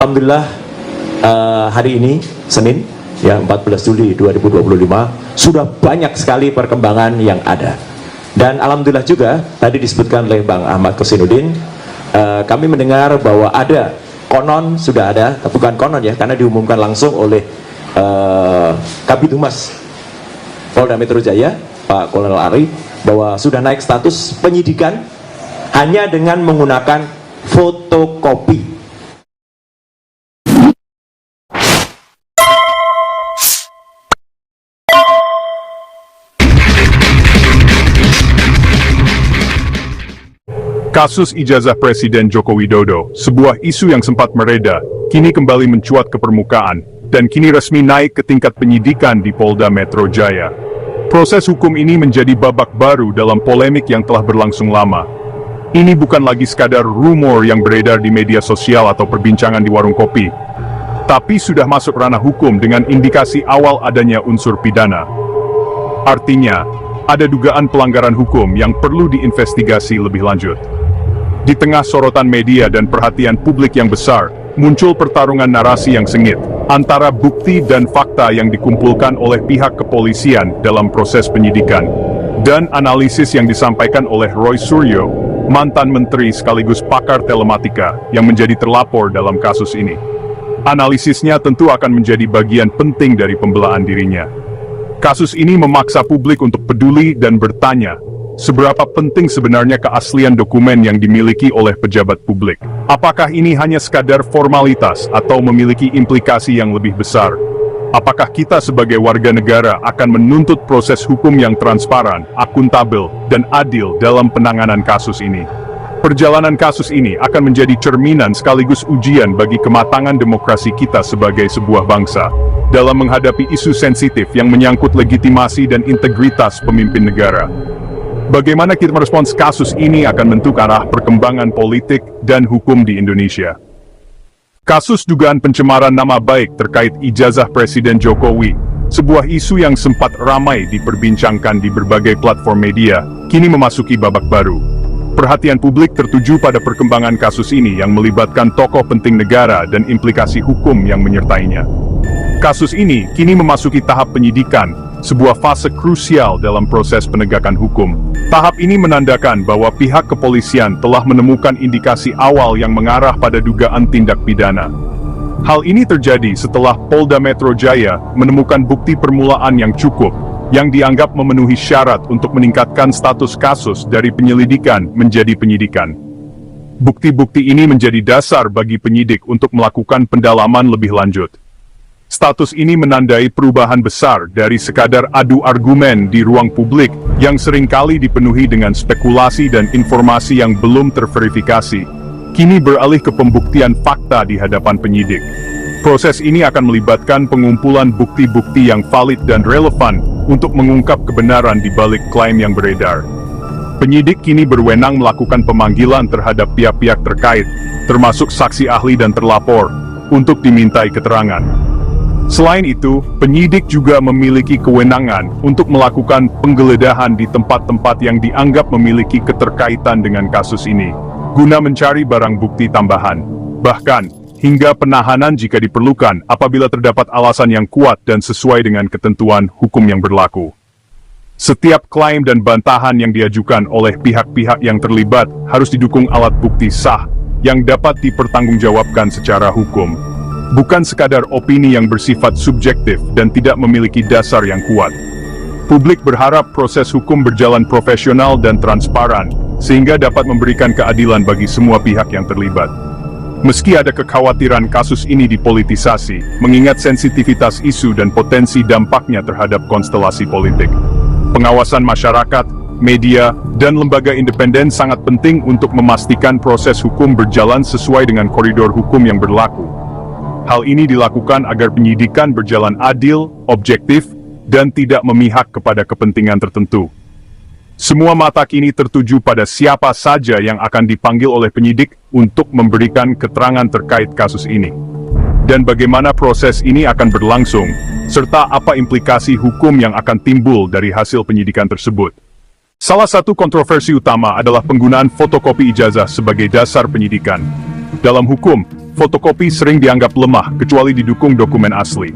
Alhamdulillah hari ini Senin ya 14 Juli 2025 sudah banyak sekali perkembangan yang ada. Dan alhamdulillah juga tadi disebutkan oleh Bang Ahmad Kosinudin, kami mendengar bahwa ada konon, sudah ada, bukan konon ya, karena diumumkan langsung oleh Kabid Humas Polda Metro Jaya Pak Kolonel Ari, bahwa sudah naik status penyidikan hanya dengan menggunakan fotokopi. Kasus ijazah Presiden Joko Widodo, sebuah isu yang sempat mereda, kini kembali mencuat ke permukaan, dan kini resmi naik ke tingkat penyidikan di Polda Metro Jaya. Proses hukum ini menjadi babak baru dalam polemik yang telah berlangsung lama. Ini bukan lagi sekadar rumor yang beredar di media sosial atau perbincangan di warung kopi, tapi sudah masuk ranah hukum dengan indikasi awal adanya unsur pidana. Artinya, ada dugaan pelanggaran hukum yang perlu diinvestigasi lebih lanjut. Di tengah sorotan media dan perhatian publik yang besar, muncul pertarungan narasi yang sengit antara bukti dan fakta yang dikumpulkan oleh pihak kepolisian dalam proses penyidikan, dan analisis yang disampaikan oleh Roy Suryo, mantan menteri sekaligus pakar telematika yang menjadi terlapor dalam kasus ini. Analisisnya tentu akan menjadi bagian penting dari pembelaan dirinya. Kasus ini memaksa publik untuk peduli dan bertanya, seberapa penting sebenarnya keaslian dokumen yang dimiliki oleh pejabat publik? Apakah ini hanya sekadar formalitas atau memiliki implikasi yang lebih besar? Apakah kita sebagai warga negara akan menuntut proses hukum yang transparan, akuntabel, dan adil dalam penanganan kasus ini? Perjalanan kasus ini akan menjadi cerminan sekaligus ujian bagi kematangan demokrasi kita sebagai sebuah bangsa dalam menghadapi isu sensitif yang menyangkut legitimasi dan integritas pemimpin negara. Bagaimana kita merespons kasus ini akan menentukan arah perkembangan politik dan hukum di Indonesia. Kasus dugaan pencemaran nama baik terkait ijazah Presiden Jokowi, sebuah isu yang sempat ramai diperbincangkan di berbagai platform media, kini memasuki babak baru. Perhatian publik tertuju pada perkembangan kasus ini yang melibatkan tokoh penting negara dan implikasi hukum yang menyertainya. Kasus ini kini memasuki tahap penyidikan, sebuah fase krusial dalam proses penegakan hukum. Tahap ini menandakan bahwa pihak kepolisian telah menemukan indikasi awal yang mengarah pada dugaan tindak pidana. Hal ini terjadi setelah Polda Metro Jaya menemukan bukti permulaan yang cukup, yang dianggap memenuhi syarat untuk meningkatkan status kasus dari penyelidikan menjadi penyidikan. Bukti-bukti ini menjadi dasar bagi penyidik untuk melakukan pendalaman lebih lanjut. Status ini menandai perubahan besar dari sekadar adu argumen di ruang publik yang seringkali dipenuhi dengan spekulasi dan informasi yang belum terverifikasi, kini beralih ke pembuktian fakta di hadapan penyidik. Proses ini akan melibatkan pengumpulan bukti-bukti yang valid dan relevan untuk mengungkap kebenaran di balik klaim yang beredar. Penyidik kini berwenang melakukan pemanggilan terhadap pihak-pihak terkait, termasuk saksi ahli dan terlapor, untuk dimintai keterangan. Selain itu, penyidik juga memiliki kewenangan untuk melakukan penggeledahan di tempat-tempat yang dianggap memiliki keterkaitan dengan kasus ini, guna mencari barang bukti tambahan. Bahkan, hingga penahanan jika diperlukan apabila terdapat alasan yang kuat dan sesuai dengan ketentuan hukum yang berlaku. Setiap klaim dan bantahan yang diajukan oleh pihak-pihak yang terlibat harus didukung alat bukti sah yang dapat dipertanggungjawabkan secara hukum. Bukan sekadar opini yang bersifat subjektif dan tidak memiliki dasar yang kuat. Publik berharap proses hukum berjalan profesional dan transparan, sehingga dapat memberikan keadilan bagi semua pihak yang terlibat. Meski ada kekhawatiran kasus ini dipolitisasi, mengingat sensitivitas isu dan potensi dampaknya terhadap konstelasi politik, pengawasan masyarakat, media, dan lembaga independen sangat penting untuk memastikan proses hukum berjalan sesuai dengan koridor hukum yang berlaku. Hal ini dilakukan agar penyidikan berjalan adil, objektif, dan tidak memihak kepada kepentingan tertentu. Semua mata kini tertuju pada siapa saja yang akan dipanggil oleh penyidik untuk memberikan keterangan terkait kasus ini, dan bagaimana proses ini akan berlangsung, serta apa implikasi hukum yang akan timbul dari hasil penyidikan tersebut. Salah satu kontroversi utama adalah penggunaan fotokopi ijazah sebagai dasar penyidikan. Dalam hukum, fotokopi sering dianggap lemah kecuali didukung dokumen asli.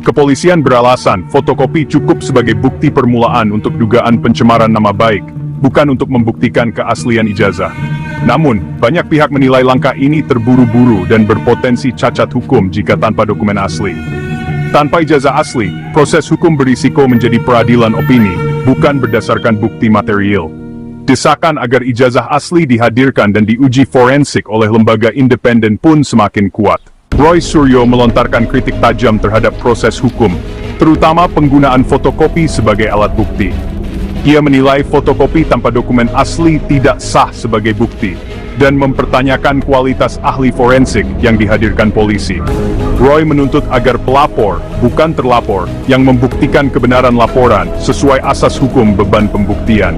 Kepolisian beralasan fotokopi cukup sebagai bukti permulaan untuk dugaan pencemaran nama baik, bukan untuk membuktikan keaslian ijazah. Namun, banyak pihak menilai langkah ini terburu-buru dan berpotensi cacat hukum jika tanpa dokumen asli. Tanpa ijazah asli, proses hukum berisiko menjadi peradilan opini, bukan berdasarkan bukti material. Desakan agar ijazah asli dihadirkan dan diuji forensik oleh lembaga independen pun semakin kuat. Roy Suryo melontarkan kritik tajam terhadap proses hukum, terutama penggunaan fotokopi sebagai alat bukti. Ia menilai fotokopi tanpa dokumen asli tidak sah sebagai bukti, dan mempertanyakan kualitas ahli forensik yang dihadirkan polisi. Roy menuntut agar pelapor, bukan terlapor, yang membuktikan kebenaran laporan sesuai asas hukum beban pembuktian.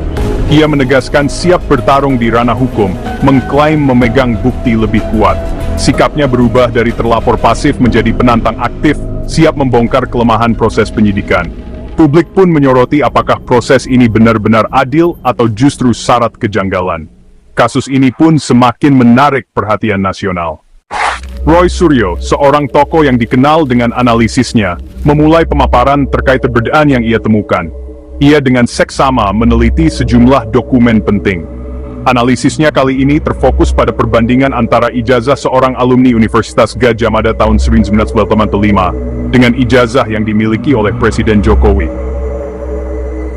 Ia menegaskan siap bertarung di ranah hukum, mengklaim memegang bukti lebih kuat. Sikapnya berubah dari terlapor pasif menjadi penantang aktif, siap membongkar kelemahan proses penyidikan. Publik pun menyoroti apakah proses ini benar-benar adil atau justru syarat kejanggalan. Kasus ini pun semakin menarik perhatian nasional. Roy Suryo, seorang tokoh yang dikenal dengan analisisnya, memulai pemaparan terkait perbedaan yang ia temukan. Ia dengan seksama meneliti sejumlah dokumen penting. Analisisnya kali ini terfokus pada perbandingan antara ijazah seorang alumni Universitas Gadjah Mada tahun 1985 dengan ijazah yang dimiliki oleh Presiden Jokowi.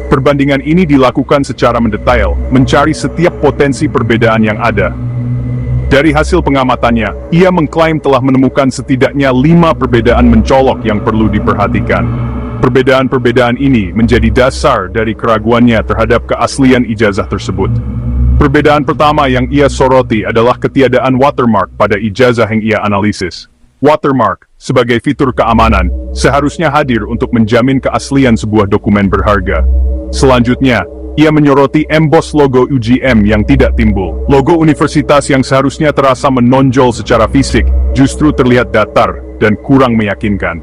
Perbandingan ini dilakukan secara mendetail, mencari setiap potensi perbedaan yang ada. Dari hasil pengamatannya, ia mengklaim telah menemukan setidaknya 5 perbedaan mencolok yang perlu diperhatikan. Perbedaan-perbedaan ini menjadi dasar dari keraguannya terhadap keaslian ijazah tersebut. Perbedaan pertama yang ia soroti adalah ketiadaan watermark pada ijazah yang ia analisis. Watermark, sebagai fitur keamanan, seharusnya hadir untuk menjamin keaslian sebuah dokumen berharga. Selanjutnya, ia menyoroti emboss logo UGM yang tidak timbul. Logo universitas yang seharusnya terasa menonjol secara fisik, justru terlihat datar dan kurang meyakinkan.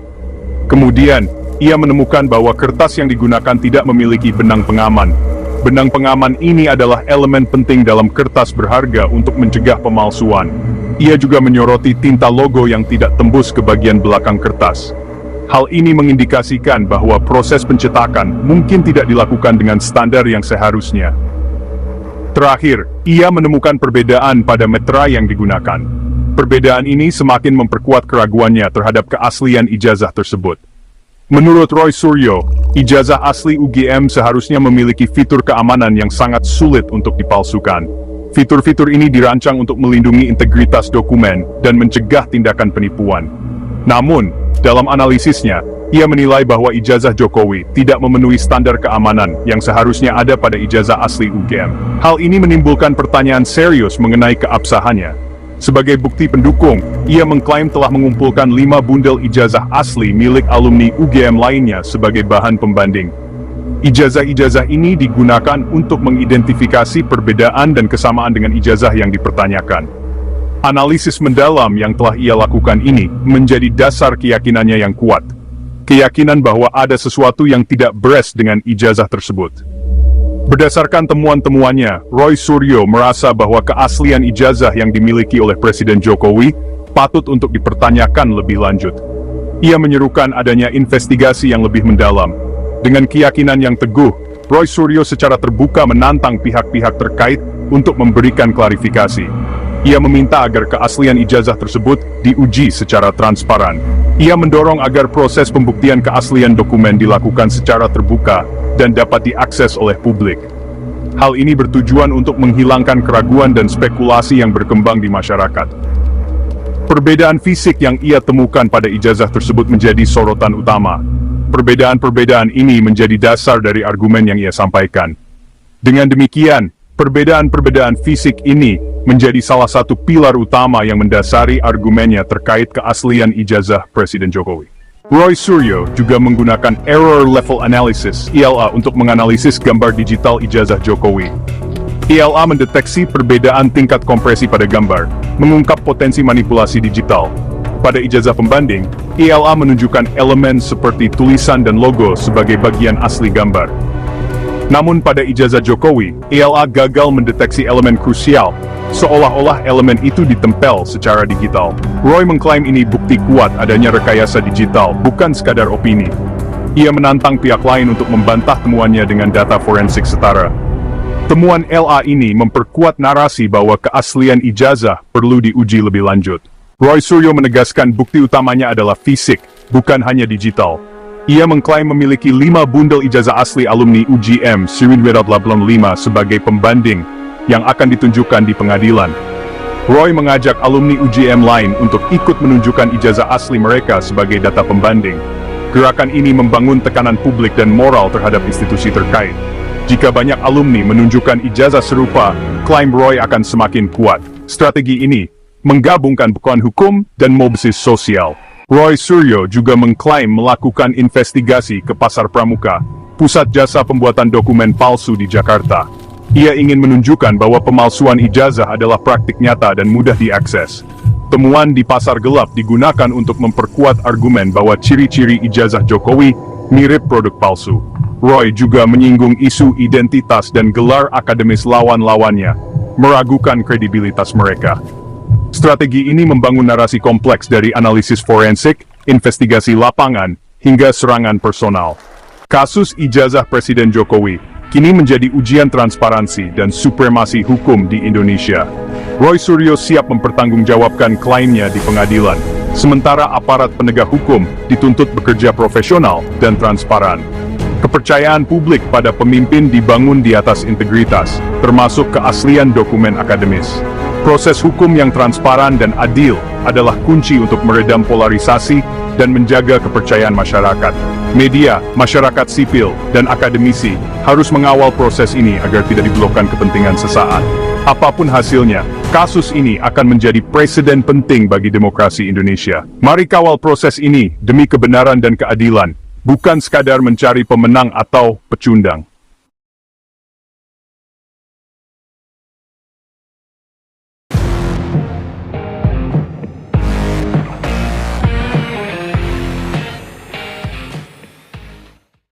Kemudian, ia menemukan bahwa kertas yang digunakan tidak memiliki benang pengaman. Benang pengaman ini adalah elemen penting dalam kertas berharga untuk mencegah pemalsuan. Ia juga menyoroti tinta logo yang tidak tembus ke bagian belakang kertas. Hal ini mengindikasikan bahwa proses pencetakan mungkin tidak dilakukan dengan standar yang seharusnya. Terakhir, ia menemukan perbedaan pada metra yang digunakan. Perbedaan ini semakin memperkuat keraguannya terhadap keaslian ijazah tersebut. Menurut Roy Suryo, ijazah asli UGM seharusnya memiliki fitur keamanan yang sangat sulit untuk dipalsukan. Fitur-fitur ini dirancang untuk melindungi integritas dokumen dan mencegah tindakan penipuan. Namun, dalam analisisnya, ia menilai bahwa ijazah Jokowi tidak memenuhi standar keamanan yang seharusnya ada pada ijazah asli UGM. Hal ini menimbulkan pertanyaan serius mengenai keabsahannya. Sebagai bukti pendukung, ia mengklaim telah mengumpulkan 5 bundel ijazah asli milik alumni UGM lainnya sebagai bahan pembanding. Ijazah-ijazah ini digunakan untuk mengidentifikasi perbedaan dan kesamaan dengan ijazah yang dipertanyakan. Analisis mendalam yang telah ia lakukan ini menjadi dasar keyakinannya yang kuat. Keyakinan bahwa ada sesuatu yang tidak beres dengan ijazah tersebut. Berdasarkan temuan-temuannya, Roy Suryo merasa bahwa keaslian ijazah yang dimiliki oleh Presiden Jokowi patut untuk dipertanyakan lebih lanjut. Ia menyerukan adanya investigasi yang lebih mendalam. Dengan keyakinan yang teguh, Roy Suryo secara terbuka menantang pihak-pihak terkait untuk memberikan klarifikasi. Ia meminta agar keaslian ijazah tersebut diuji secara transparan. Ia mendorong agar proses pembuktian keaslian dokumen dilakukan secara terbuka dan dapat diakses oleh publik. Hal ini bertujuan untuk menghilangkan keraguan dan spekulasi yang berkembang di masyarakat. Perbedaan fisik yang ia temukan pada ijazah tersebut menjadi sorotan utama. Perbedaan-perbedaan ini menjadi dasar dari argumen yang ia sampaikan. Dengan demikian, perbedaan-perbedaan fisik ini menjadi salah satu pilar utama yang mendasari argumennya terkait keaslian ijazah Presiden Jokowi. Roy Suryo juga menggunakan Error Level Analysis (ELA) untuk menganalisis gambar digital ijazah Jokowi. ELA mendeteksi perbedaan tingkat kompresi pada gambar, mengungkap potensi manipulasi digital. Pada ijazah pembanding, ELA menunjukkan elemen seperti tulisan dan logo sebagai bagian asli gambar. Namun pada ijazah Jokowi, ELA gagal mendeteksi elemen krusial, seolah-olah elemen itu ditempel secara digital. Roy mengklaim ini bukti kuat adanya rekayasa digital, bukan sekadar opini. Ia menantang pihak lain untuk membantah temuannya dengan data forensik setara. Temuan LA ini memperkuat narasi bahwa keaslian ijazah perlu diuji lebih lanjut. Roy Suryo menegaskan bukti utamanya adalah fisik, bukan hanya digital. Ia mengklaim memiliki 5 bundel ijazah asli alumni UGM Sriwijaya 85 sebagai pembanding yang akan ditunjukkan di pengadilan. Roy mengajak alumni UGM lain untuk ikut menunjukkan ijazah asli mereka sebagai data pembanding. Gerakan ini membangun tekanan publik dan moral terhadap institusi terkait. Jika banyak alumni menunjukkan ijazah serupa, klaim Roy akan semakin kuat. Strategi ini menggabungkan bukan hukum dan mobilis sosial. Roy Suryo juga mengklaim melakukan investigasi ke Pasar Pramuka, pusat jasa pembuatan dokumen palsu di Jakarta. Ia ingin menunjukkan bahwa pemalsuan ijazah adalah praktik nyata dan mudah diakses. Temuan di pasar gelap digunakan untuk memperkuat argumen bahwa ciri-ciri ijazah Jokowi mirip produk palsu. Roy juga menyinggung isu identitas dan gelar akademis lawan-lawannya, meragukan kredibilitas mereka. Strategi ini membangun narasi kompleks dari analisis forensik, investigasi lapangan, hingga serangan personal. Kasus ijazah Presiden Jokowi kini menjadi ujian transparansi dan supremasi hukum di Indonesia. Roy Suryo siap mempertanggungjawabkan klaimnya di pengadilan, sementara aparat penegak hukum dituntut bekerja profesional dan transparan. Kepercayaan publik pada pemimpin dibangun di atas integritas, termasuk keaslian dokumen akademis. Proses hukum yang transparan dan adil adalah kunci untuk meredam polarisasi dan menjaga kepercayaan masyarakat. Media, masyarakat sipil, dan akademisi harus mengawal proses ini agar tidak diblokkan kepentingan sesaat. Apapun hasilnya, kasus ini akan menjadi presiden penting bagi demokrasi Indonesia. Mari kawal proses ini demi kebenaran dan keadilan, bukan sekadar mencari pemenang atau pecundang.